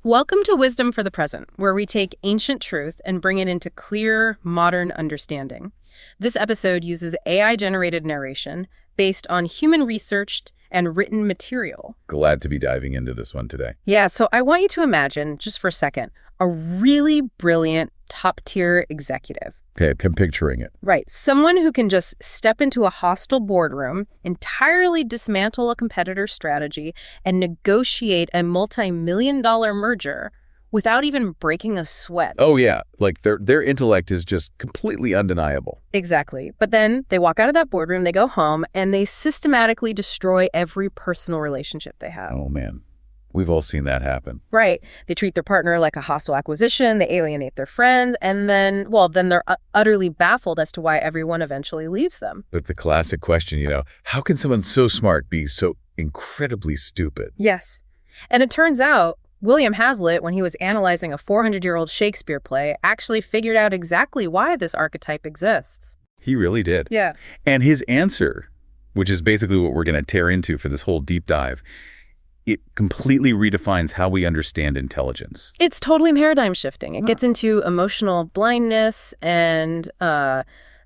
Welcome to Wisdom for the Present, where we take ancient truth and bring it into clear, modern understanding. This episode uses AI-generated narration based on human-researched and written material. Glad to be diving into this one today. Yeah, so I want you to imagine, just for a second, a really brilliant, top-tier executive. Okay, I'm picturing it. Right. Someone who can just step into a hostile boardroom, entirely dismantle a competitor's strategy, and negotiate a multi-million-dollar merger without even breaking a sweat. Oh, yeah. Like their intellect is just completely undeniable. Exactly. But then they walk out of that boardroom, they go home, and they systematically destroy every personal relationship they have. Oh, man. We've all seen that happen. Right. They treat their partner like a hostile acquisition, they alienate their friends, and then they're utterly baffled as to why everyone eventually leaves them. But the classic question, how can someone so smart be so incredibly stupid? Yes. And it turns out William Hazlitt, when he was analyzing a 400-year-old Shakespeare play, actually figured out exactly why this archetype exists. He really did. Yeah. And his answer, which is basically what we're going to tear into for this whole deep dive, it completely redefines how we understand intelligence. It's totally paradigm shifting. It gets into emotional blindness and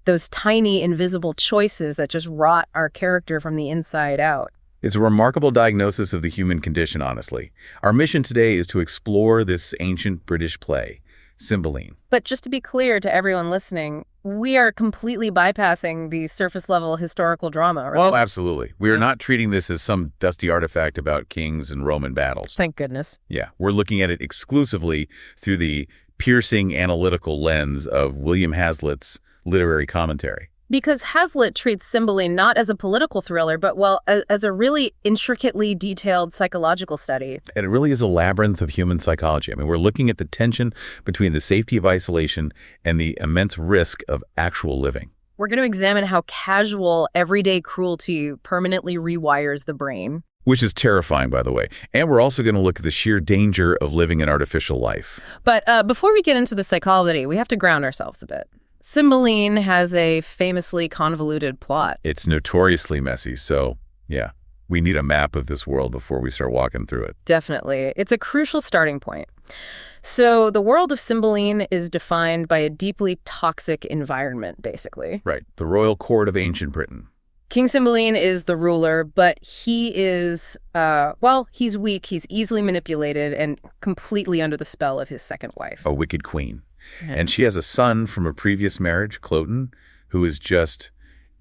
those tiny invisible choices that just rot our character from the inside out. It's a remarkable diagnosis of the human condition, honestly. Our mission today is to explore this ancient British play, Cymbeline. But just to be clear to everyone listening, we are completely bypassing the surface-level historical drama, right? Well, absolutely. We are not treating this as some dusty artifact about kings and Roman battles. Thank goodness. Yeah, we're looking at it exclusively through the piercing analytical lens of William Hazlitt's literary commentary. Because Hazlitt treats Cymbeline not as a political thriller, but, as a really intricately detailed psychological study. And it really is a labyrinth of human psychology. I mean, we're looking at the tension between the safety of isolation and the immense risk of actual living. We're going to examine how casual, everyday cruelty permanently rewires the brain. Which is terrifying, by the way. And we're also going to look at the sheer danger of living an artificial life. But before we get into the psychology, we have to ground ourselves a bit. Cymbeline has a famously convoluted plot. It's notoriously messy, so yeah, we need a map of this world before we start walking through it. Definitely. It's a crucial starting point. So the world of Cymbeline is defined by a deeply toxic environment, basically. Right, the royal court of ancient Britain. King Cymbeline is the ruler, but he is, he's weak, he's easily manipulated, and completely under the spell of his second wife. A wicked queen. And she has a son from a previous marriage, Cloten, who is just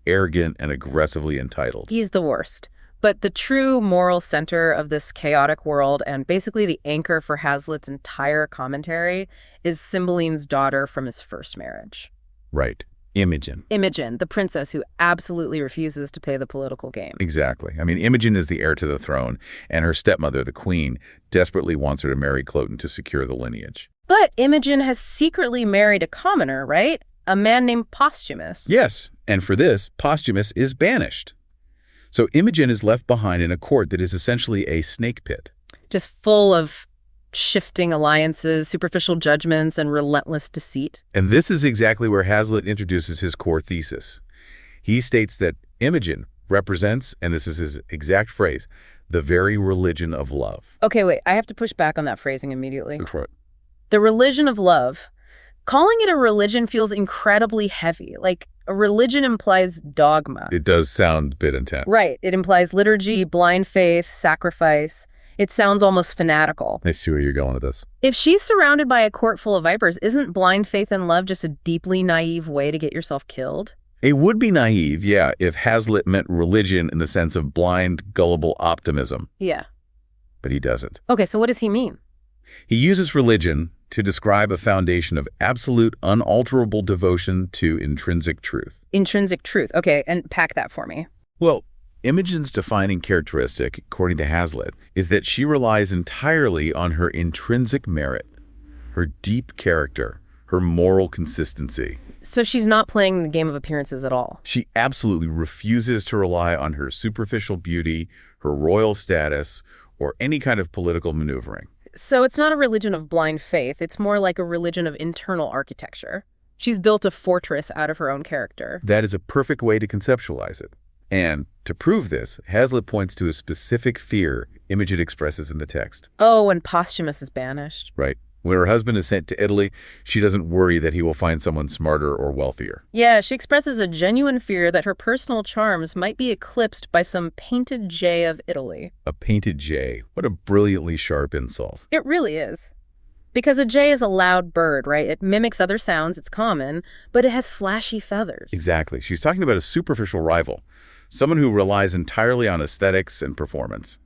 arrogant and aggressively entitled. He's the worst. But the true moral center of this chaotic world, and basically the anchor for Hazlitt's entire commentary, is Cymbeline's daughter from his first marriage. Right. Imogen. Imogen, the princess who absolutely refuses to play the political game. Exactly. I mean, Imogen is the heir to the throne, and her stepmother, the queen, desperately wants her to marry Cloten to secure the lineage. But Imogen has secretly married a commoner, right? A man named Posthumus. Yes, and for this, Posthumus is banished. So Imogen is left behind in a court that is essentially a snake pit. Just full of shifting alliances, superficial judgments, and relentless deceit. And this is exactly where Hazlitt introduces his core thesis. He states that Imogen represents, and this is his exact phrase, the very religion of love. Okay, wait, I have to push back on that phrasing immediately. Look for it. The religion of love. Calling it a religion feels incredibly heavy. Like, a religion implies dogma. It does sound a bit intense. Right. It implies liturgy, blind faith, sacrifice. It sounds almost fanatical. I see where you're going with this. If she's surrounded by a court full of vipers, isn't blind faith and love just a deeply naive way to get yourself killed? It would be naive, yeah, if Hazlitt meant religion in the sense of blind, gullible optimism. Yeah. But he doesn't. Okay, so what does he mean? He uses religion to describe a foundation of absolute, unalterable devotion to intrinsic truth. Intrinsic truth. Okay, and pack that for me. Well, Imogen's defining characteristic, according to Hazlitt, is that she relies entirely on her intrinsic merit, her deep character, her moral consistency. So she's not playing the game of appearances at all. She absolutely refuses to rely on her superficial beauty, her royal status, or any kind of political maneuvering. So it's not a religion of blind faith. It's more like a religion of internal architecture. She's built a fortress out of her own character. That is a perfect way to conceptualize it. And to prove this, Hazlitt points to a specific fear Imogen expresses in the text. Oh, when Posthumus is banished. Right. When her husband is sent to Italy, she doesn't worry that he will find someone smarter or wealthier. Yeah, she expresses a genuine fear that her personal charms might be eclipsed by some painted jay of Italy. A painted jay. What a brilliantly sharp insult. It really is. Because a jay is a loud bird, right? It mimics other sounds, it's common, but it has flashy feathers. Exactly. She's talking about a superficial rival, someone who relies entirely on aesthetics and performance.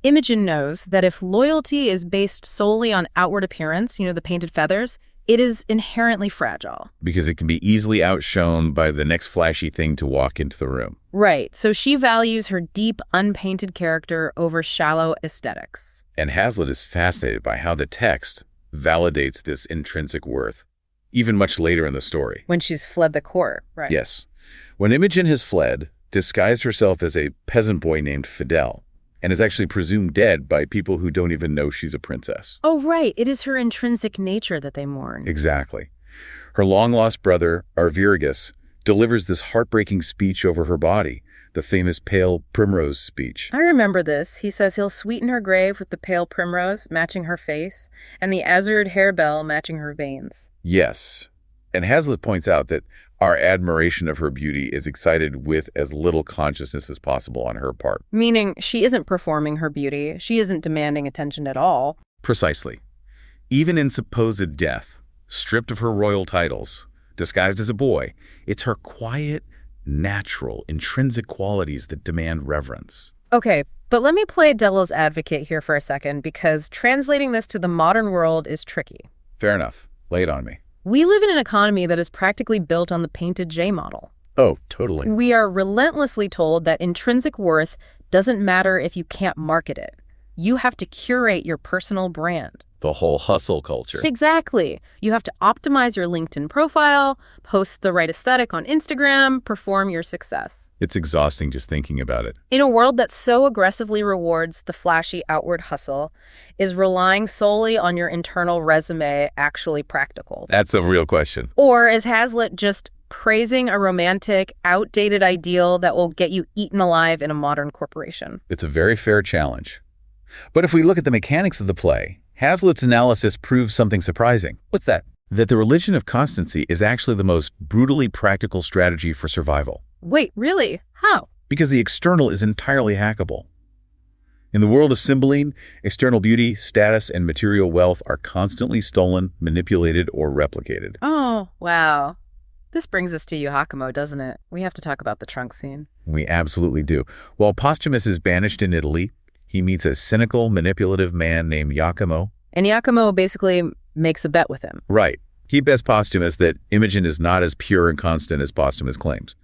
Imogen knows that if loyalty is based solely on outward appearance, the painted feathers, it is inherently fragile. Because it can be easily outshone by the next flashy thing to walk into the room. Right. So she values her deep, unpainted character over shallow aesthetics. And Hazlitt is fascinated by how the text validates this intrinsic worth, even much later in the story. When she's fled the court, right? Yes. When Imogen has fled, disguised herself as a peasant boy named Fidel, and is actually presumed dead by people who don't even know she's a princess. Oh, right. It is her intrinsic nature that they mourn. Exactly. Her long-lost brother, Arviragus, delivers this heartbreaking speech over her body, the famous pale primrose speech. I remember this. He says he'll sweeten her grave with the pale primrose, matching her face, and the azured harebell matching her veins. Yes. And Hazlitt points out that our admiration of her beauty is excited with as little consciousness as possible on her part. Meaning she isn't performing her beauty. She isn't demanding attention at all. Precisely. Even in supposed death, stripped of her royal titles, disguised as a boy, it's her quiet, natural, intrinsic qualities that demand reverence. Okay, but let me play devil's advocate here for a second, because translating this to the modern world is tricky. Fair enough. Lay it on me. We live in an economy that is practically built on the painted jay model. Oh, totally. We are relentlessly told that intrinsic worth doesn't matter if you can't market it. You have to curate your personal brand. The whole hustle culture. Exactly. You have to optimize your LinkedIn profile, post the right aesthetic on Instagram, perform your success. It's exhausting just thinking about it. In a world that so aggressively rewards the flashy outward hustle, is relying solely on your internal resume actually practical? That's the real question. Or is Hazlitt just praising a romantic, outdated ideal that will get you eaten alive in a modern corporation? It's a very fair challenge. But if we look at the mechanics of the play, Hazlitt's analysis proves something surprising. What's that? That the religion of constancy is actually the most brutally practical strategy for survival. Wait, really? How? Because the external is entirely hackable. In the world of Cymbeline, external beauty, status, and material wealth are constantly stolen, manipulated, or replicated. Oh, wow. This brings us to Iachimo, doesn't it? We have to talk about the trunk scene. We absolutely do. While Posthumus is banished in Italy, he meets a cynical, manipulative man named Iachimo. And Iachimo basically makes a bet with him. Right. He bets Posthumus that Imogen is not as pure and constant as Posthumus claims.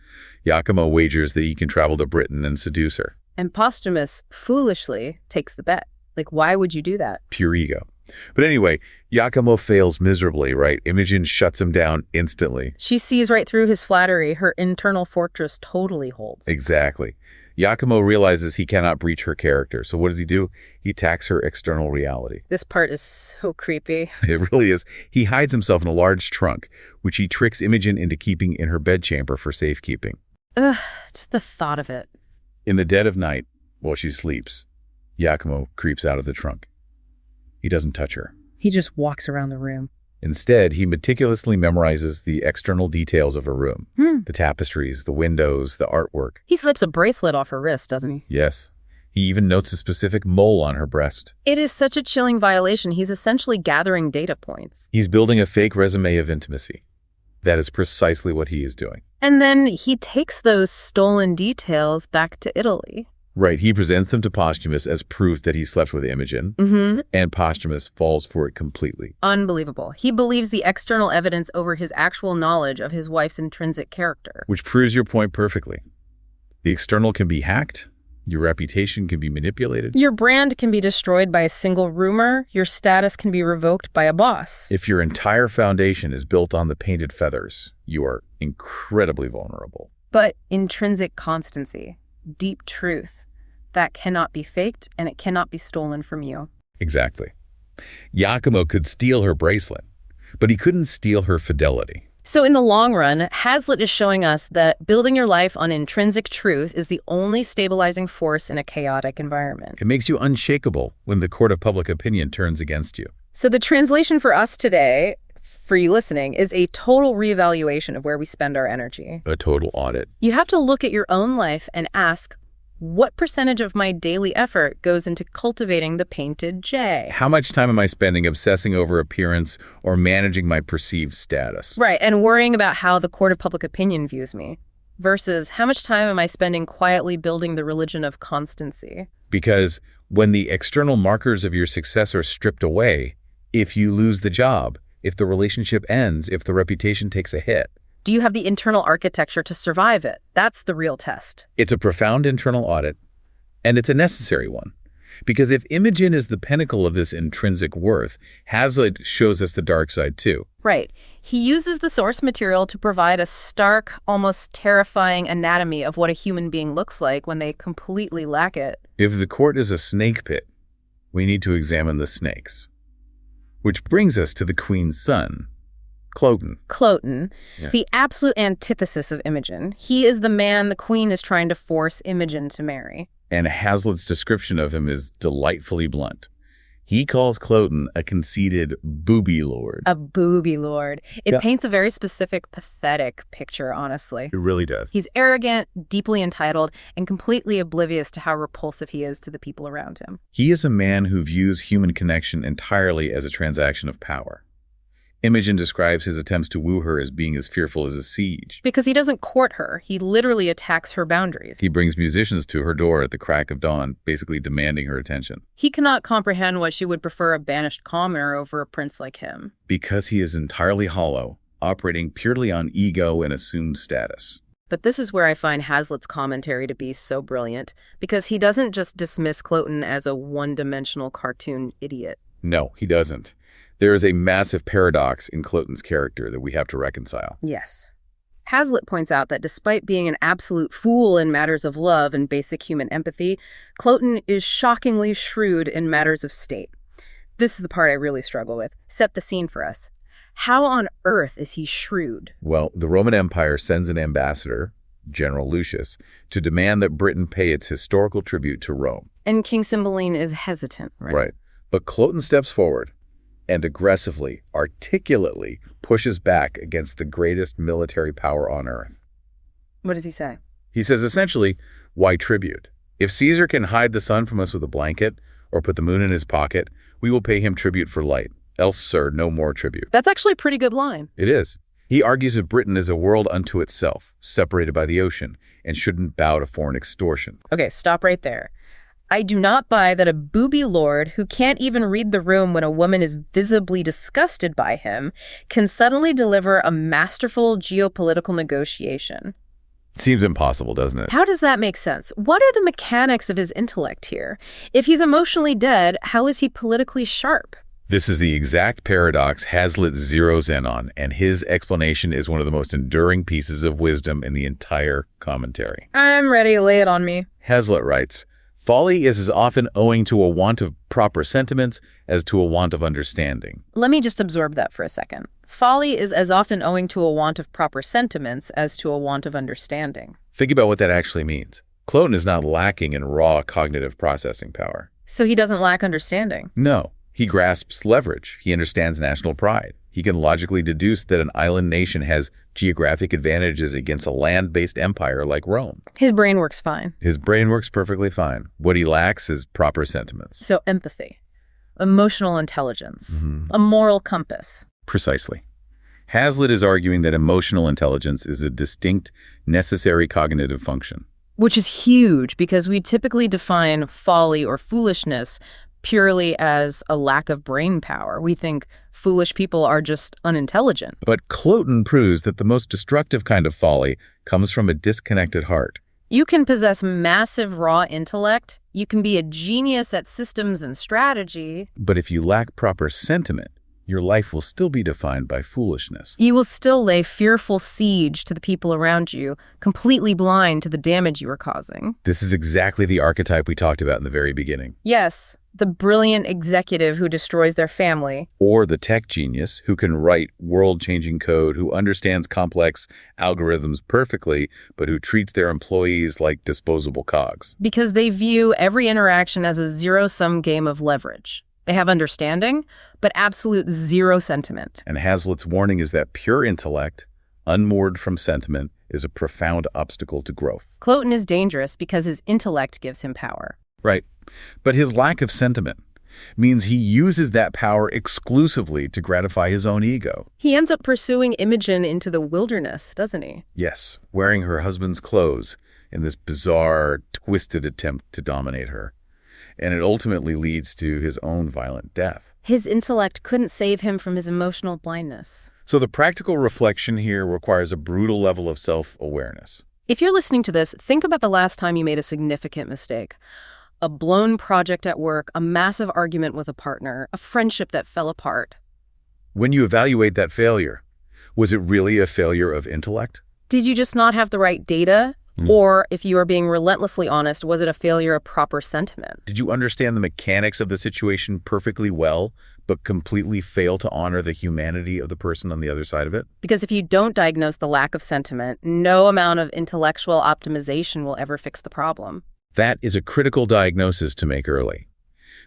Iachimo wagers that he can travel to Britain and seduce her. And Posthumus foolishly takes the bet. Like, why would you do that? Pure ego. But anyway, Iachimo fails miserably, right? Imogen shuts him down instantly. She sees right through his flattery. Her internal fortress totally holds. Exactly. Iachimo realizes he cannot breach her character. So what does he do? He attacks her external reality. This part is so creepy. It really is. He hides himself in a large trunk, which he tricks Imogen into keeping in her bedchamber for safekeeping. Ugh, just the thought of it. In the dead of night, while she sleeps, Iachimo creeps out of the trunk. He doesn't touch her. He just walks around the room. Instead, he meticulously memorizes the external details of her room. The tapestries, the windows, the artwork. He slips a bracelet off her wrist, doesn't he? Yes. He even notes a specific mole on her breast. It is such a chilling violation. He's essentially gathering data points. He's building a fake resume of intimacy. That is precisely what he is doing. And then he takes those stolen details back to Italy. Right. He presents them to Posthumus as proof that he slept with Imogen, and Posthumus falls for it completely. Unbelievable. He believes the external evidence over his actual knowledge of his wife's intrinsic character. Which proves your point perfectly. The external can be hacked. Your reputation can be manipulated. Your brand can be destroyed by a single rumor. Your status can be revoked by a boss. If your entire foundation is built on the painted feathers, you are incredibly vulnerable. But intrinsic constancy, deep truth, that cannot be faked and it cannot be stolen from you. Exactly. Iachimo could steal her bracelet, but he couldn't steal her fidelity. So in the long run, Hazlitt is showing us that building your life on intrinsic truth is the only stabilizing force in a chaotic environment. It makes you unshakable when the court of public opinion turns against you. So the translation for us today, for you listening, is a total reevaluation of where we spend our energy. A total audit. You have to look at your own life and ask, what percentage of my daily effort goes into cultivating the painted J? How much time am I spending obsessing over appearance or managing my perceived status? Right, and worrying about how the court of public opinion views me, versus how much time am I spending quietly building the religion of constancy? Because when the external markers of your success are stripped away, if you lose the job, if the relationship ends, if the reputation takes a hit, do you have the internal architecture to survive it? That's the real test. it's a profound internal audit, and it's a necessary one. Because if Imogen is the pinnacle of this intrinsic worth, Hazlitt shows us the dark side too. Right. He uses the source material to provide a stark, almost terrifying anatomy of what a human being looks like when they completely lack it. If the court is a snake pit, we need to examine the snakes. Which brings us to the queen's son, Cloten, Yeah. the absolute antithesis of Imogen. He is the man the queen is trying to force Imogen to marry. And Hazlitt's description of him is delightfully blunt. He calls Cloten a conceited booby lord. A booby lord. It Yeah. paints a very specific, pathetic picture, honestly. It really does. He's arrogant, deeply entitled, and completely oblivious to how repulsive he is to the people around him. He is a man who views human connection entirely as a transaction of power. Imogen describes his attempts to woo her as being as fearful as a siege. Because he doesn't court her, he literally attacks her boundaries. He brings musicians to her door at the crack of dawn, basically demanding her attention. He cannot comprehend why she would prefer a banished commoner over a prince like him. Because he is entirely hollow, operating purely on ego and assumed status. But this is where I find Hazlitt's commentary to be so brilliant, because he doesn't just dismiss Cloten as a one-dimensional cartoon idiot. No, he doesn't. There is a massive paradox in Cloten's character that we have to reconcile. Yes. Hazlitt points out that despite being an absolute fool in matters of love and basic human empathy, Cloten is shockingly shrewd in matters of state. This is the part I really struggle with. Set the scene for us. How on earth is he shrewd? Well, the Roman Empire sends an ambassador, General Lucius, to demand that Britain pay its historical tribute to Rome. And King Cymbeline is hesitant, right? Right. But Cloten steps forward and aggressively, articulately pushes back against the greatest military power on earth. What does he say? He says essentially, why tribute? If Caesar can hide the sun from us with a blanket or put the moon in his pocket, we will pay him tribute for light. Else, sir, no more tribute. That's actually a pretty good line. It is. He argues that Britain is a world unto itself, separated by the ocean, and shouldn't bow to foreign extortion. Okay, stop right there. I do not buy that a booby lord who can't even read the room when a woman is visibly disgusted by him can suddenly deliver a masterful geopolitical negotiation. Seems impossible, doesn't it? How does that make sense? What are the mechanics of his intellect here? If he's emotionally dead, how is he politically sharp? This is the exact paradox Hazlitt zeroes in on, and his explanation is one of the most enduring pieces of wisdom in the entire commentary. I'm ready, lay it on me. Hazlitt writes, folly is as often owing to a want of proper sentiments as to a want of understanding. Let me just absorb that for a second. Folly is as often owing to a want of proper sentiments as to a want of understanding. Think about what that actually means. Cloten is not lacking in raw cognitive processing power. So he doesn't lack understanding. No, he grasps leverage. He understands national pride. He can logically deduce that an island nation has geographic advantages against a land-based empire like Rome. His brain works fine. His brain works perfectly fine. What he lacks is proper sentiments. So empathy, emotional intelligence, a moral compass. Precisely. Hazlitt is arguing that emotional intelligence is a distinct, necessary cognitive function. Which is huge because we typically define folly or foolishness purely as a lack of brain power. We think foolish people are just unintelligent. But Cloten proves that the most destructive kind of folly comes from a disconnected heart. You can possess massive raw intellect. You can be a genius at systems and strategy. But if you lack proper sentiment, your life will still be defined by foolishness. You will still lay fearful siege to the people around you, completely blind to the damage you are causing. This is exactly the archetype we talked about in the very beginning. Yes, the brilliant executive who destroys their family. Or the tech genius who can write world-changing code, who understands complex algorithms perfectly, but who treats their employees like disposable cogs. Because they view every interaction as a zero-sum game of leverage. They have understanding, but absolute zero sentiment. And Hazlitt's warning is that pure intellect, unmoored from sentiment, is a profound obstacle to growth. Cloten is dangerous because his intellect gives him power. Right. But his lack of sentiment means he uses that power exclusively to gratify his own ego. He ends up pursuing Imogen into the wilderness, doesn't he? Yes, wearing her husband's clothes in this bizarre, twisted attempt to dominate her. And it ultimately leads to his own violent death. His intellect couldn't save him from his emotional blindness. So the practical reflection here requires a brutal level of self-awareness. If you're listening to this, think about the last time you made a significant mistake. A blown project at work, a massive argument with a partner, a friendship that fell apart. When you evaluate that failure, was it really a failure of intellect? Did you just not have the right data? Or, if you are being relentlessly honest, was it a failure of proper sentiment? Did you understand the mechanics of the situation perfectly well, but completely fail to honor the humanity of the person on the other side of it? Because if you don't diagnose the lack of sentiment, no amount of intellectual optimization will ever fix the problem. That is a critical diagnosis to make early.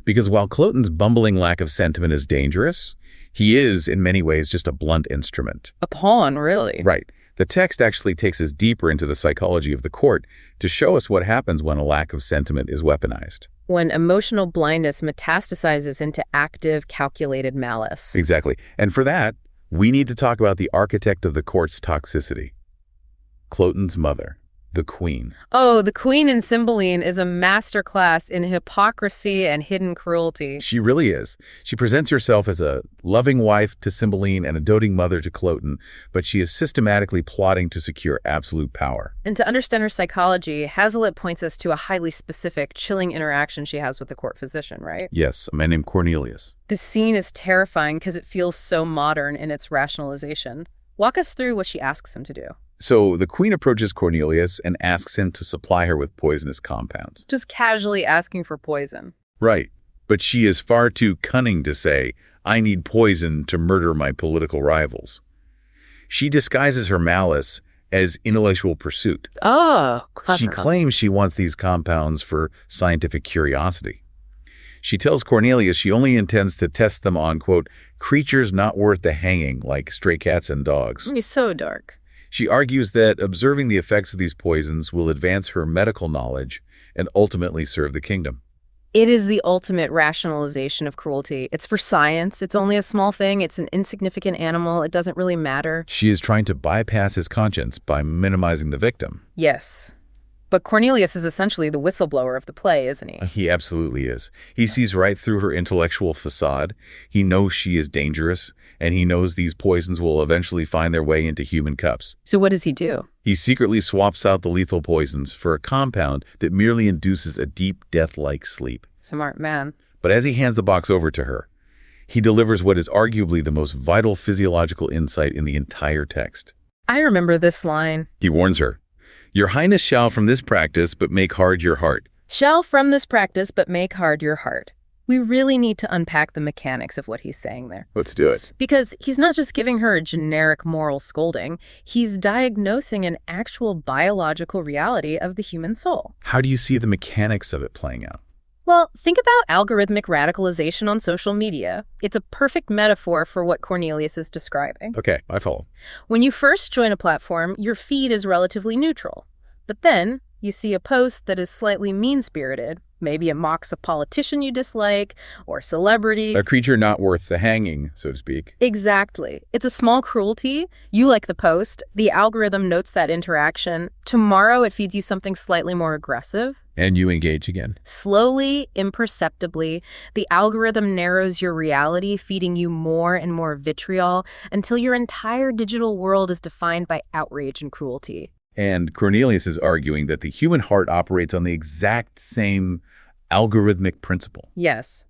Because while Cloten's bumbling lack of sentiment is dangerous, he is, in many ways, just a blunt instrument. A pawn, really. Right. The text actually takes us deeper into the psychology of the court to show us what happens when a lack of sentiment is weaponized. When emotional blindness metastasizes into active, calculated malice. Exactly. And for that, we need to talk about the architect of the court's toxicity. Cloten's mother, the Queen. Oh, the Queen in Cymbeline is a masterclass in hypocrisy and hidden cruelty. She really is. She presents herself as a loving wife to Cymbeline and a doting mother to Cloten, but she is systematically plotting to secure absolute power. And to understand her psychology, Hazlitt points us to a highly specific, chilling interaction she has with the court physician, right? Yes, a man named Cornelius. This scene is terrifying because it feels so modern in its rationalization. Walk us through what she asks him to do. So the Queen approaches Cornelius and asks him to supply her with poisonous compounds. Just casually asking for poison. Right. But she is far too cunning to say, I need poison to murder my political rivals. She disguises her malice as intellectual pursuit. Oh, clever. She claims she wants these compounds for scientific curiosity. She tells Cornelius she only intends to test them on, quote, creatures not worth the hanging, like stray cats and dogs. He's so dark. She argues that observing the effects of these poisons will advance her medical knowledge and ultimately serve the kingdom. It is the ultimate rationalization of cruelty. It's for science. It's only a small thing. It's an insignificant animal. It doesn't really matter. She is trying to bypass his conscience by minimizing the victim. Yes. But Cornelius is essentially the whistleblower of the play, isn't he? He absolutely is. He sees right through her intellectual facade. He knows she is dangerous, and he knows these poisons will eventually find their way into human cups. So what does he do? He secretly swaps out the lethal poisons for a compound that merely induces a deep, death-like sleep. Smart man. But as he hands the box over to her, he delivers what is arguably the most vital physiological insight in the entire text. I remember this line. He warns her, Your Highness shall from this practice but make hard your heart. Shall from this practice but make hard your heart. We really need to unpack the mechanics of what he's saying there. Let's do it. Because he's not just giving her a generic moral scolding, he's diagnosing an actual biological reality of the human soul. How do you see the mechanics of it playing out? Well, think about algorithmic radicalization on social media. It's a perfect metaphor for what Cornelius is describing. Okay, I follow. When you first join a platform, your feed is relatively neutral. But then you see a post that is slightly mean-spirited. Maybe it mocks a politician you dislike or celebrity. A creature not worth the hanging, so to speak. Exactly. It's a small cruelty. You like the post. The algorithm notes that interaction. Tomorrow it feeds you something slightly more aggressive. And you engage again. Slowly, imperceptibly, the algorithm narrows your reality, feeding you more and more vitriol until your entire digital world is defined by outrage and cruelty. And Cornelius is arguing that the human heart operates on the exact same algorithmic principle. Yes.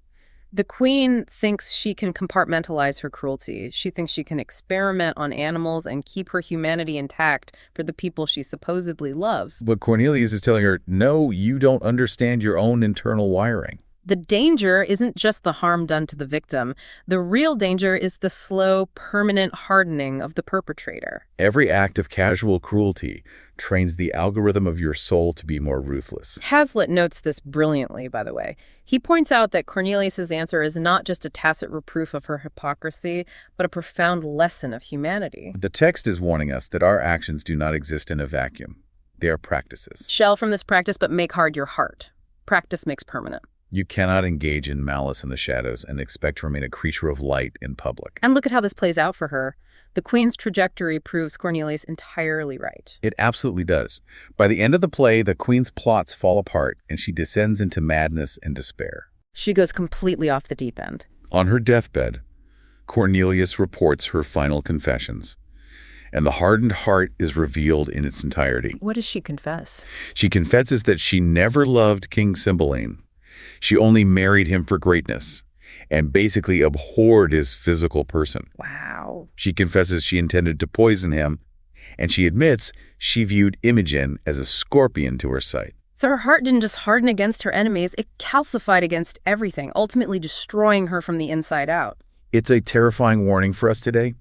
The queen thinks she can compartmentalize her cruelty. She thinks she can experiment on animals and keep her humanity intact for the people she supposedly loves. But Cornelius is telling her, no, you don't understand your own internal wiring. The danger isn't just the harm done to the victim. The real danger is the slow, permanent hardening of the perpetrator. Every act of casual cruelty trains the algorithm of your soul to be more ruthless. Hazlitt notes this brilliantly, by the way. He points out that Cornelius's answer is not just a tacit reproof of her hypocrisy, but a profound lesson of humanity. The text is warning us that our actions do not exist in a vacuum. They are practices. Shell from this practice, but make hard your heart. Practice makes permanent. You cannot engage in malice in the shadows and expect to remain a creature of light in public. And look at how this plays out for her. The queen's trajectory proves Cornelius entirely right. It absolutely does. By the end of the play, the queen's plots fall apart and she descends into madness and despair. She goes completely off the deep end. On her deathbed, Cornelius reports her final confessions, and the hardened heart is revealed in its entirety. What does she confess? She confesses that she never loved King Cymbeline. She only married him for greatness and basically abhorred his physical person. Wow. She confesses she intended to poison him, and she admits she viewed Imogen as a scorpion to her sight. So her heart didn't just harden against her enemies, it calcified against everything, ultimately destroying her from the inside out. It's a terrifying warning for us today,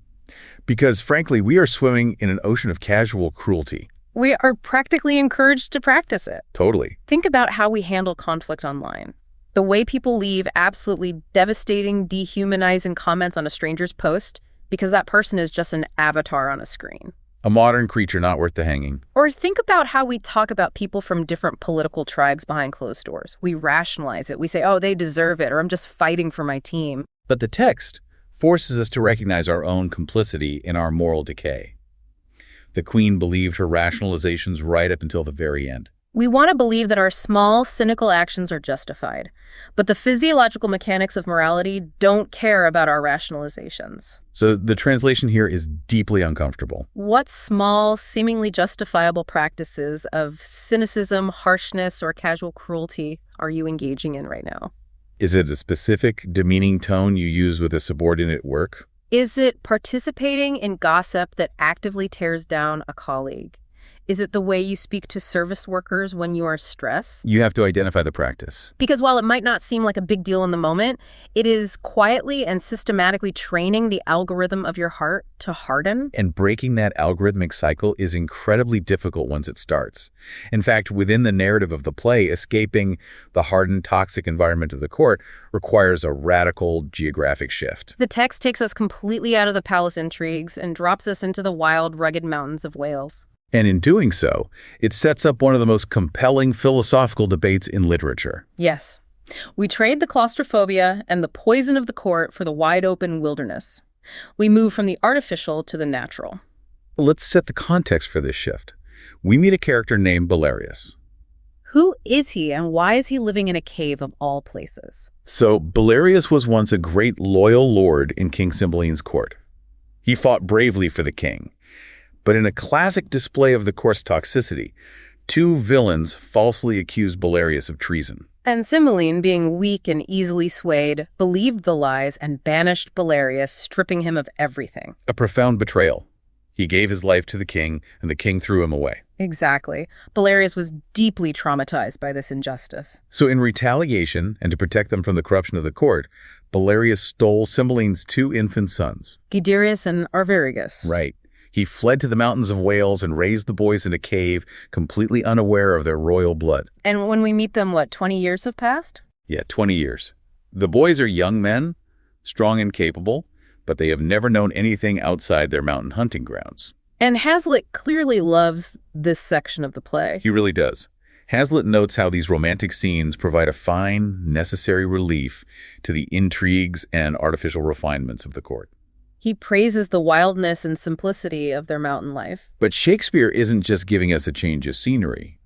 because frankly, we are swimming in an ocean of casual cruelty. We are practically encouraged to practice it. Totally. Think about how we handle conflict online. The way people leave absolutely devastating, dehumanizing comments on a stranger's post because that person is just an avatar on a screen. A modern creature not worth the hanging. Or think about how we talk about people from different political tribes behind closed doors. We rationalize it. We say, oh, they deserve it, or I'm just fighting for my team. But the text forces us to recognize our own complicity in our moral decay. The queen believed her rationalizations right up until the very end. We want to believe that our small, cynical actions are justified, but the physiological mechanics of morality don't care about our rationalizations. So the translation here is deeply uncomfortable. What small, seemingly justifiable practices of cynicism, harshness, or casual cruelty are you engaging in right now? Is it a specific, demeaning tone you use with a subordinate at work? Is it participating in gossip that actively tears down a colleague? Is it the way you speak to service workers when you are stressed? You have to identify the practice. Because while it might not seem like a big deal in the moment, it is quietly and systematically training the algorithm of your heart to harden. And breaking that algorithmic cycle is incredibly difficult once it starts. In fact, within the narrative of the play, escaping the hardened, toxic environment of the court requires a radical geographic shift. The text takes us completely out of the palace intrigues and drops us into the wild, rugged mountains of Wales. And in doing so, it sets up one of the most compelling philosophical debates in literature. Yes. We trade the claustrophobia and the poison of the court for the wide-open wilderness. We move from the artificial to the natural. Let's set the context for this shift. We meet a character named Belarius. Who is he, and why is he living in a cave of all places? So, Belarius was once a great loyal lord in King Cymbeline's court. He fought bravely for the king. But in a classic display of the court's toxicity, two villains falsely accused Belarius of treason. And Cymbeline, being weak and easily swayed, believed the lies and banished Belarius, stripping him of everything. A profound betrayal. He gave his life to the king, and the king threw him away. Exactly. Belarius was deeply traumatized by this injustice. So in retaliation, and to protect them from the corruption of the court, Belarius stole Cymbeline's two infant sons. Guiderius and Arviragus. Right. He fled to the mountains of Wales and raised the boys in a cave, completely unaware of their royal blood. And when we meet them, 20 years have passed? Yeah, 20 years. The boys are young men, strong and capable, but they have never known anything outside their mountain hunting grounds. And Hazlitt clearly loves this section of the play. He really does. Hazlitt notes how these romantic scenes provide a fine, necessary relief to the intrigues and artificial refinements of the court. He praises the wildness and simplicity of their mountain life. But Shakespeare isn't just giving us a change of scenery.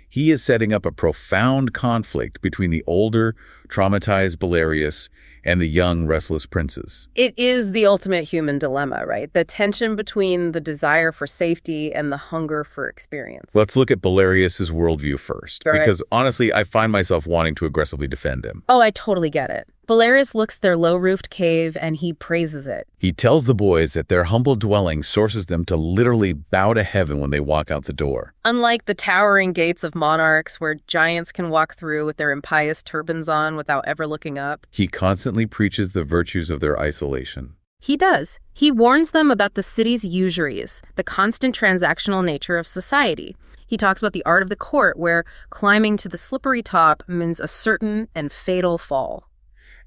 He is setting up a profound conflict between the older, traumatized Belarius and the young, restless princes. It is the ultimate human dilemma, right? The tension between the desire for safety and the hunger for experience. Let's look at Belarius's worldview first, All right. because honestly, I find myself wanting to aggressively defend him. Oh, I totally get it. Belarius looks at their low-roofed cave and he praises it. He tells the boys that their humble dwelling sources them to literally bow to heaven when they walk out the door. Unlike the towering gates of monarchs where giants can walk through with their impious turbans on without ever looking up, He constantly preaches the virtues of their isolation. he does. He warns them about the city's usuries, the constant transactional nature of society. He talks about the art of the court where climbing to the slippery top means a certain and fatal fall.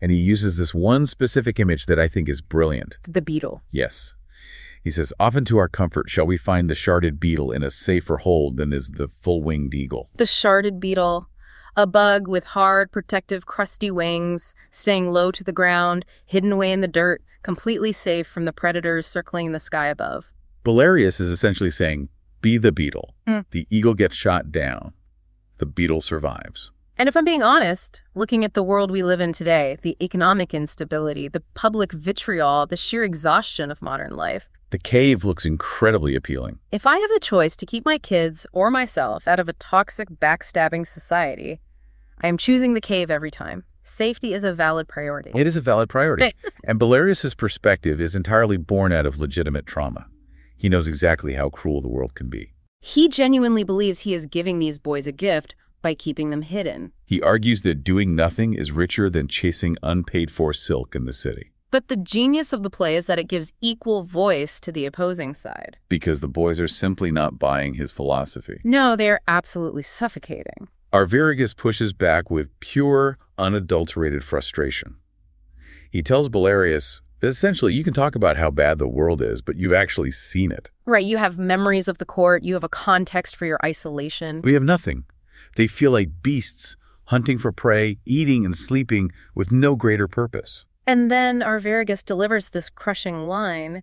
And he uses this one specific image that I think is brilliant. The beetle. Yes. He says, "Often to our comfort shall we find the sharded beetle in a safer hold than is the full-winged eagle." The sharded beetle, a bug with hard, protective, crusty wings, staying low to the ground, hidden away in the dirt, completely safe from the predators circling the sky above. Belarius is essentially saying, be the beetle. Mm. The eagle gets shot down. The beetle survives. And if I'm being honest, looking at the world we live in today, the economic instability, the public vitriol, the sheer exhaustion of modern life, The cave looks incredibly appealing. if I have the choice to keep my kids or myself out of a toxic, backstabbing society, I am choosing the cave every time. Safety is a valid priority. It is a valid priority. And Belarius's perspective is entirely born out of legitimate trauma. He knows exactly how cruel the world can be. He genuinely believes he is giving these boys a gift by keeping them hidden. He argues that doing nothing is richer than chasing unpaid-for silk in the city. But the genius of the play is that it gives equal voice to the opposing side. Because the boys are simply not buying his philosophy. No, they are absolutely suffocating. Arviragus pushes back with pure, unadulterated frustration. He tells Belarius, essentially, you can talk about how bad the world is, but you've actually seen it. Right, you have memories of the court, you have a context for your isolation. We have nothing. They feel like beasts, hunting for prey, eating and sleeping with no greater purpose. And then Arviragus delivers this crushing line,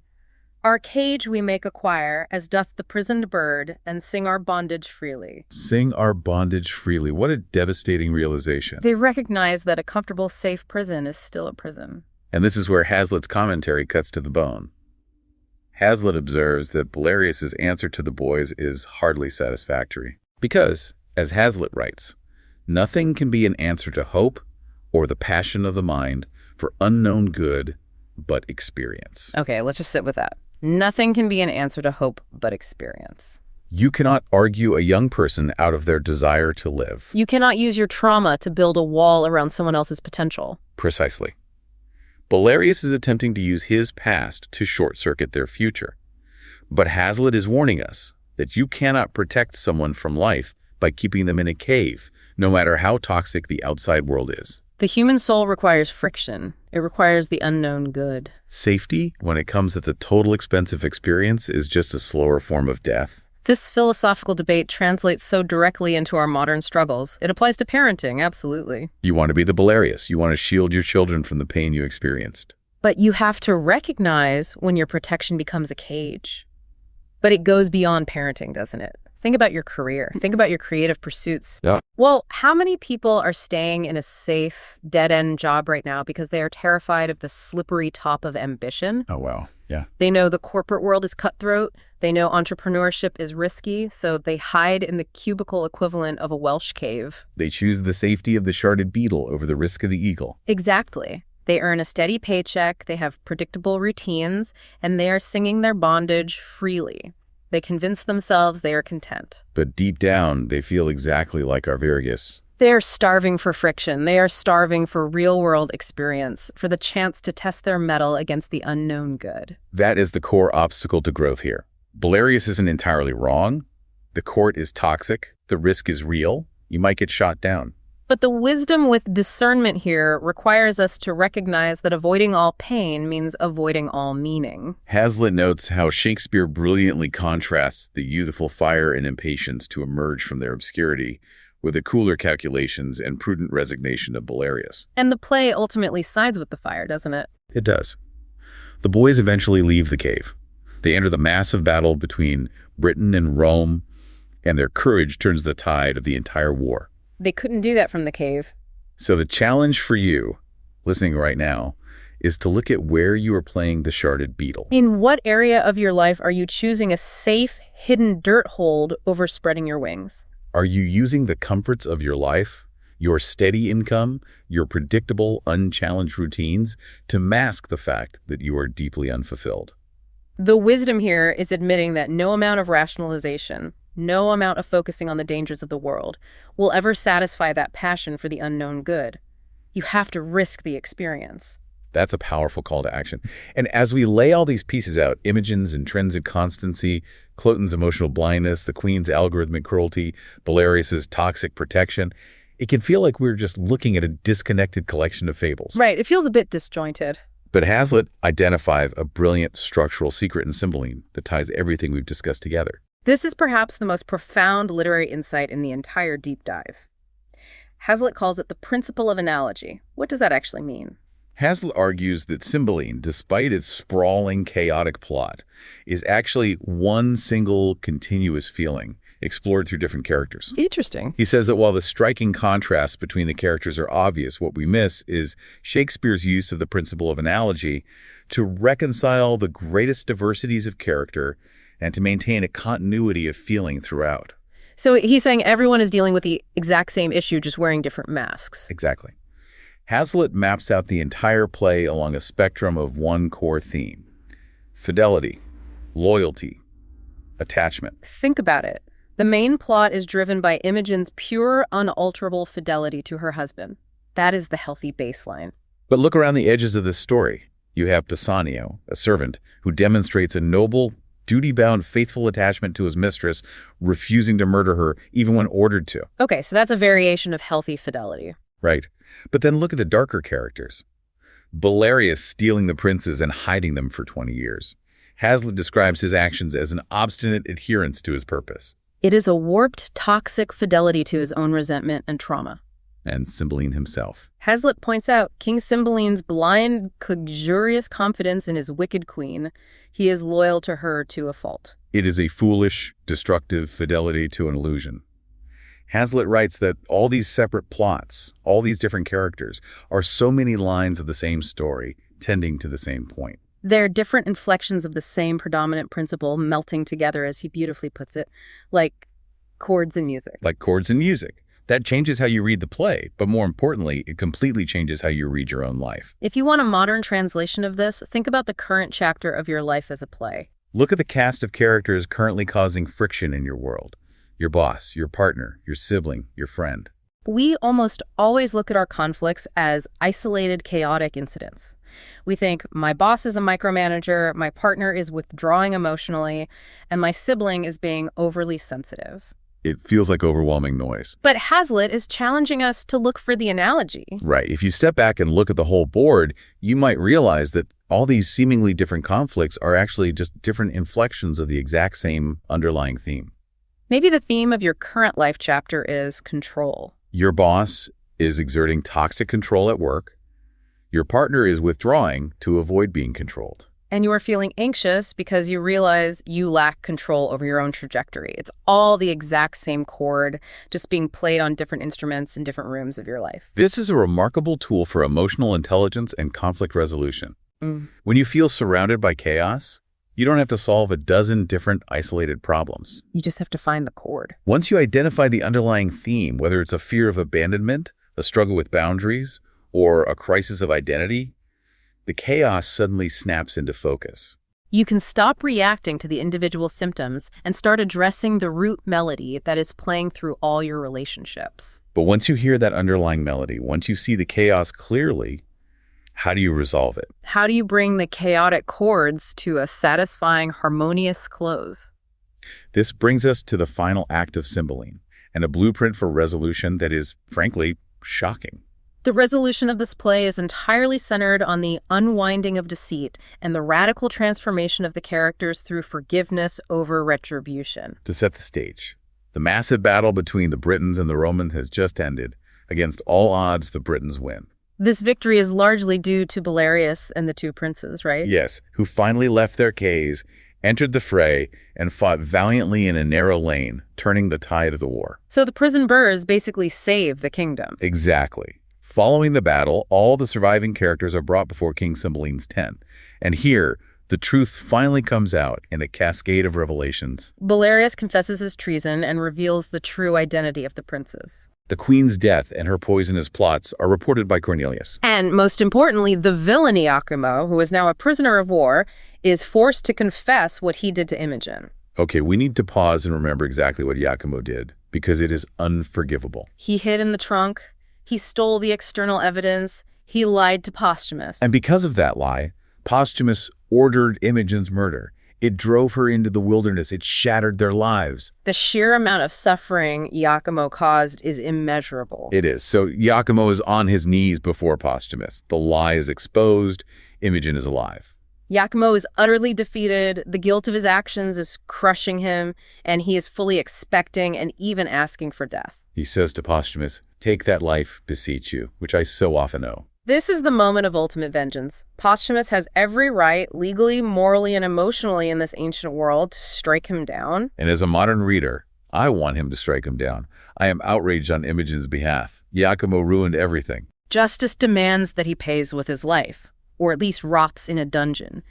"Our cage we make acquire, as doth the prisoned bird, and sing our bondage freely." Sing our bondage freely. What a devastating realization. They recognize that a comfortable, safe prison is still a prison. And this is where Hazlitt's commentary cuts to the bone. Hazlitt observes that Belarius's answer to the boys is hardly satisfactory. Because, as Hazlitt writes, nothing can be an answer to hope or the passion of the mind for unknown good but experience. Okay, let's just sit with that. Nothing can be an answer to hope but experience. You cannot argue a young person out of their desire to live. You cannot use your trauma to build a wall around someone else's potential. Precisely. Belarius is attempting to use his past to short-circuit their future. But Hazlitt is warning us that you cannot protect someone from life by keeping them in a cave, no matter how toxic the outside world is. The human soul requires friction. It requires the unknown good. Safety, when it comes at the total expense of experience, is just a slower form of death. This philosophical debate translates so directly into our modern struggles. It applies to parenting, absolutely. You want to be the Belarius. You want to shield your children from the pain you experienced. But you have to recognize when your protection becomes a cage. But it goes beyond parenting, doesn't it? Think about your career. Think about your creative pursuits. Yeah. Well, how many people are staying in a safe, dead-end job right now because they are terrified of the slippery top of ambition? Oh, wow. Yeah. They know the corporate world is cutthroat. They know entrepreneurship is risky, so they hide in the cubicle equivalent of a Welsh cave. They choose the safety of the sharded beetle over the risk of the eagle. Exactly. They earn a steady paycheck, they have predictable routines, and they are singing their bondage freely. They convince themselves they are content. But deep down, they feel exactly like Arviragus. They are starving for friction. They are starving for real-world experience, for the chance to test their mettle against the unknown good. That is the core obstacle to growth here. Belarius isn't entirely wrong. The court is toxic. The risk is real. You might get shot down. But the wisdom with discernment here requires us to recognize that avoiding all pain means avoiding all meaning. Hazlitt notes how Shakespeare brilliantly contrasts the youthful fire and impatience to emerge from their obscurity with the cooler calculations and prudent resignation of Belarius. And the play ultimately sides with the fire, doesn't it? It does. The boys eventually leave the cave. They enter the massive battle between Britain and Rome, and their courage turns the tide of the entire war. They couldn't do that from the cave. So the challenge for you, listening right now, is to look at where you are playing the sharded beetle. In what area of your life are you choosing a safe, hidden dirt hold over spreading your wings? Are you using the comforts of your life, your steady income, your predictable, unchallenged routines, to mask the fact that you are deeply unfulfilled. The wisdom here is admitting that no amount of rationalization, no amount of focusing on the dangers of the world will ever satisfy that passion for the unknown good. You have to risk the experience. That's a powerful call to action. And as we lay all these pieces out, Imogen's intrinsic constancy, Cloten's emotional blindness, the Queen's algorithmic cruelty, Belarius's toxic protection, it can feel like we're just looking at a disconnected collection of fables. Right, it feels a bit disjointed. But Hazlitt identified a brilliant structural secret in Cymbeline that ties everything we've discussed together. This is perhaps the most profound literary insight in the entire deep dive. Hazlitt calls it the principle of analogy. What does that actually mean? Hazlitt argues that Cymbeline, despite its sprawling, chaotic plot, is actually one single continuous feeling explored through different characters. Interesting. He says that while the striking contrasts between the characters are obvious, what we miss is Shakespeare's use of the principle of analogy to reconcile the greatest diversities of character and to maintain a continuity of feeling throughout. So he's saying everyone is dealing with the exact same issue, just wearing different masks. Exactly. Hazlitt maps out the entire play along a spectrum of one core theme: fidelity, loyalty, attachment. Think about it. The main plot is driven by Imogen's pure, unalterable fidelity to her husband. That is the healthy baseline. But look around the edges of this story. You have Bassanio, a servant, who demonstrates a noble, duty-bound, faithful attachment to his mistress, refusing to murder her even when ordered to. Okay, so that's a variation of healthy fidelity. Right. But then look at the darker characters. Belarius stealing the princes and hiding them for 20 years. Hazlitt describes his actions as an obstinate adherence to his purpose. It is a warped, toxic fidelity to his own resentment and trauma. And Cymbeline himself. Hazlitt points out King Cymbeline's blind, luxurious confidence in his wicked queen. He is loyal to her to a fault. It is a foolish, destructive fidelity to an illusion. Hazlitt writes that all these separate plots, all these different characters, are so many lines of the same story, tending to the same point. They're different inflections of the same predominant principle melting together, as he beautifully puts it, like chords in music. Like chords in music. That changes how you read the play, but more importantly, it completely changes how you read your own life. If you want a modern translation of this, think about the current chapter of your life as a play. Look at the cast of characters currently causing friction in your world. Your boss, your partner, your sibling, your friend. We almost always look at our conflicts as isolated, chaotic incidents. We think, my boss is a micromanager, my partner is withdrawing emotionally, and my sibling is being overly sensitive. It feels like overwhelming noise. But Hazlitt is challenging us to look for the analogy. Right. If you step back and look at the whole board, you might realize that all these seemingly different conflicts are actually just different inflections of the exact same underlying theme. Maybe the theme of your current life chapter is control. Your boss is exerting toxic control at work. Your partner is withdrawing to avoid being controlled. And you are feeling anxious because you realize you lack control over your own trajectory. It's all the exact same chord, just being played on different instruments in different rooms of your life. This is a remarkable tool for emotional intelligence and conflict resolution. When you feel surrounded by chaos, you don't have to solve a dozen different isolated problems. You just have to find the chord. Once you identify the underlying theme, whether it's a fear of abandonment, a struggle with boundaries, or a crisis of identity, the chaos suddenly snaps into focus. You can stop reacting to the individual symptoms and start addressing the root melody that is playing through all your relationships. But once you hear that underlying melody, once you see the chaos clearly, how do you resolve it? How do you bring the chaotic chords to a satisfying, harmonious close? This brings us to the final act of Cymbeline, and a blueprint for resolution that is, frankly, shocking. The resolution of this play is entirely centered on the unwinding of deceit and the radical transformation of the characters through forgiveness over retribution. To set the stage, the massive battle between the Britons and the Romans has just ended. Against all odds, the Britons win. This victory is largely due to Belarius and the two princes, right? Yes, who finally left their caves, entered the fray, and fought valiantly in a narrow lane, turning the tide of the war. So the prison burrs basically save the kingdom. Exactly. Following the battle, all the surviving characters are brought before King Cymbeline's tent. And here, the truth finally comes out in a cascade of revelations. Belarius confesses his treason and reveals the true identity of the princes. The queen's death and her poisonous plots are reported by Cornelius. And most importantly, the villain Iachimo, who is now a prisoner of war, is forced to confess what he did to Imogen. Okay, we need to pause and remember exactly what Iachimo did, because it is unforgivable. He hid in the trunk. He stole the external evidence. He lied to Posthumus. And because of that lie, Posthumus ordered Imogen's murder. It drove her into the wilderness. It shattered their lives. The sheer amount of suffering Iachimo caused is immeasurable. It is. So Iachimo is on his knees before Posthumus. The lie is exposed. Imogen is alive. Iachimo is utterly defeated. The guilt of his actions is crushing him, and he is fully expecting and even asking for death. He says to Posthumus, "Take that life, beseech you," which I so often owe. This is the moment of ultimate vengeance. Posthumus has every right, legally, morally, and emotionally in this ancient world to strike him down. And as a modern reader, I want him to strike him down. I am outraged on Imogen's behalf. Iachimo ruined everything. Justice demands that he pays with his life, or at least rots in a dungeon.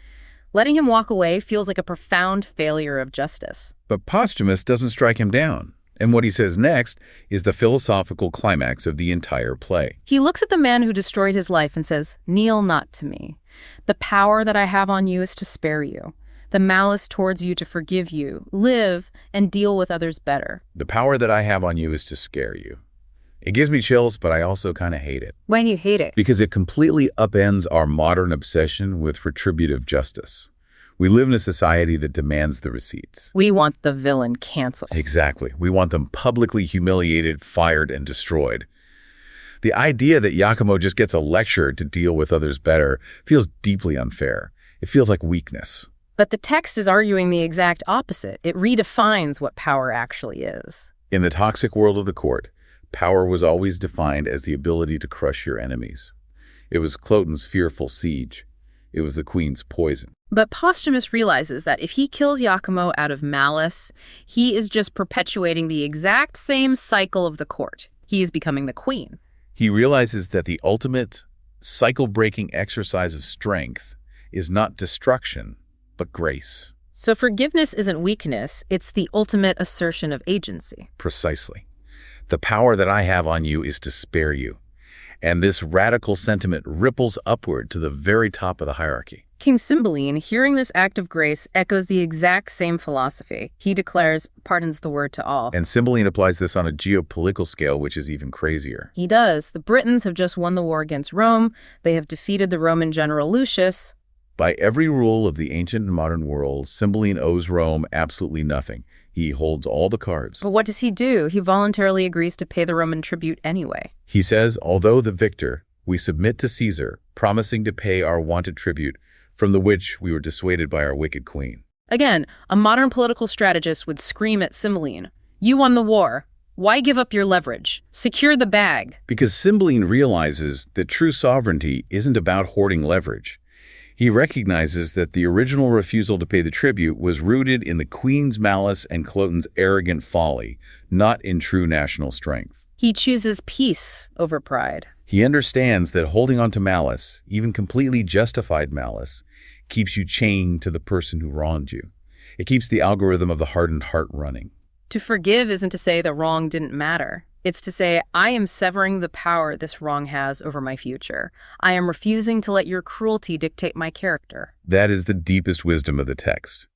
Letting him walk away feels like a profound failure of justice. But Posthumus doesn't strike him down. And what he says next is the philosophical climax of the entire play. He looks at the man who destroyed his life and says, "Kneel not to me. The power that I have on you is to spare you. The malice towards you to forgive you. Live and deal with others better." The power that I have on you is to scare you. It gives me chills, but I also kind of hate it. Why do you hate it? Because it completely upends our modern obsession with retributive justice. We live in a society that demands the receipts. We want the villain canceled. Exactly. We want them publicly humiliated, fired, and destroyed. The idea that Iachimo just gets a lecture to deal with others better feels deeply unfair. It feels like weakness. But the text is arguing the exact opposite. It redefines what power actually is. In the toxic world of the court, power was always defined as the ability to crush your enemies. It was Cloten's fearful siege. It was the queen's poison. But Posthumus realizes that if he kills Iachimo out of malice, he is just perpetuating the exact same cycle of the court. He is becoming the queen. He realizes that the ultimate cycle-breaking exercise of strength is not destruction, but grace. So forgiveness isn't weakness, it's the ultimate assertion of agency. Precisely. The power that I have on you is to spare you. And this radical sentiment ripples upward to the very top of the hierarchy. King Cymbeline, hearing this act of grace, echoes the exact same philosophy. He declares, pardons the word to all. And Cymbeline applies this on a geopolitical scale, which is even crazier. He does. The Britons have just won the war against Rome. They have defeated the Roman general Lucius. By every rule of the ancient and modern world, Cymbeline owes Rome absolutely nothing. He holds all the cards. But what does he do? He voluntarily agrees to pay the Roman tribute anyway. He says, although the victor, we submit to Caesar, promising to pay our wonted tribute, from the which we were dissuaded by our wicked queen. Again, a modern political strategist would scream at Cymbeline, "You won the war. Why give up your leverage? Secure the bag." Because Cymbeline realizes that true sovereignty isn't about hoarding leverage. He recognizes that the original refusal to pay the tribute was rooted in the queen's malice and Cloten's arrogant folly, not in true national strength. He chooses peace over pride. He understands that holding on to malice, even completely justified malice, keeps you chained to the person who wronged you. It keeps the algorithm of the hardened heart running. To forgive isn't to say the wrong didn't matter. It's to say, I am severing the power this wrong has over my future. I am refusing to let your cruelty dictate my character. That is the deepest wisdom of the text.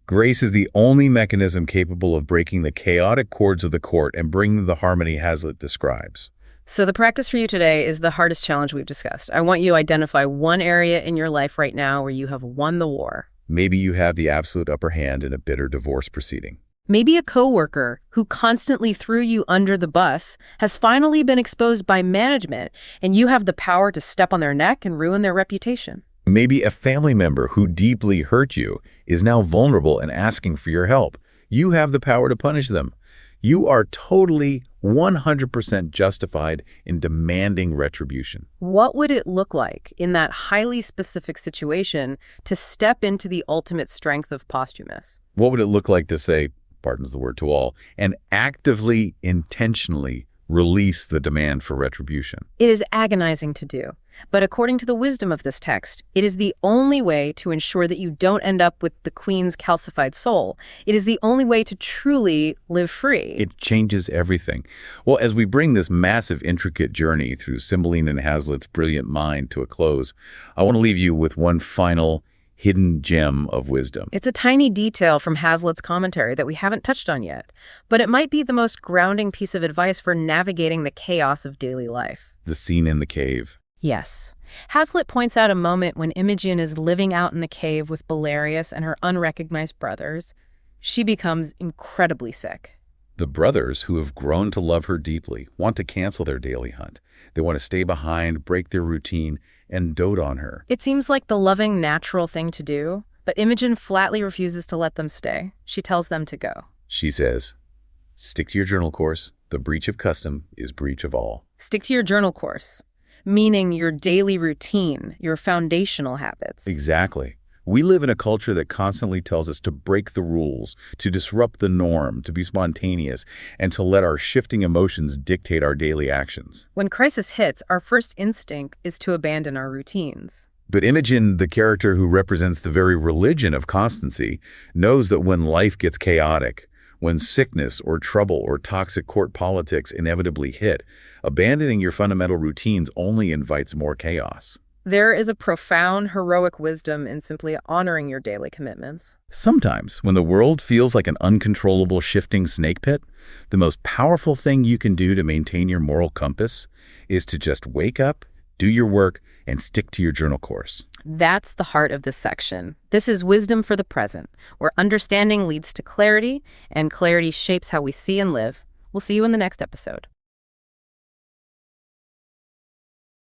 Grace is the only mechanism capable of breaking the chaotic chords of the court and bringing the harmony Hazlitt describes. So the practice for you today is the hardest challenge we've discussed. I want you to identify one area in your life right now where you have won the war. Maybe you have the absolute upper hand in a bitter divorce proceeding. Maybe a coworker who constantly threw you under the bus has finally been exposed by management, and you have the power to step on their neck and ruin their reputation. Maybe a family member who deeply hurt you is now vulnerable and asking for your help. You have the power to punish them. You are totally 100% justified in demanding retribution. What would it look like in that highly specific situation to step into the ultimate strength of Posthumus? What would it look like to say, pardons the word to all, and actively, intentionally release the demand for retribution? It is agonizing to do. But according to the wisdom of this text, it is the only way to ensure that you don't end up with the queen's calcified soul. It is the only way to truly live free. It changes everything. Well, as we bring this massive, intricate journey through Cymbeline and Hazlitt's brilliant mind to a close, I want to leave you with one final hidden gem of wisdom. It's a tiny detail from Hazlitt's commentary that we haven't touched on yet, but it might be the most grounding piece of advice for navigating the chaos of daily life. The scene in the cave. Yes. Hazlitt points out a moment when Imogen is living out in the cave with Belarius and her unrecognized brothers. She becomes incredibly sick. The brothers, who have grown to love her deeply, want to cancel their daily hunt. They want to stay behind, break their routine, and dote on her. It seems like the loving, natural thing to do, but Imogen flatly refuses to let them stay. She tells them to go. She says, "Stick to your journal course. The breach of custom is breach of all." Stick to your journal course, meaning your daily routine, your foundational habits. Exactly. We live in a culture that constantly tells us to break the rules, to disrupt the norm, to be spontaneous, and to let our shifting emotions dictate our daily actions. When crisis hits, our first instinct is to abandon our routines. But Imogen, the character who represents the very religion of constancy, knows that when life gets chaotic, when sickness or trouble or toxic court politics inevitably hit, abandoning your fundamental routines only invites more chaos. There is a profound, heroic wisdom in simply honoring your daily commitments. Sometimes, when the world feels like an uncontrollable shifting snake pit, the most powerful thing you can do to maintain your moral compass is to just wake up, do your work, and stick to your journal course. That's the heart of this section. This is wisdom for the present, where understanding leads to clarity, and clarity shapes how we see and live. We'll see you in the next episode.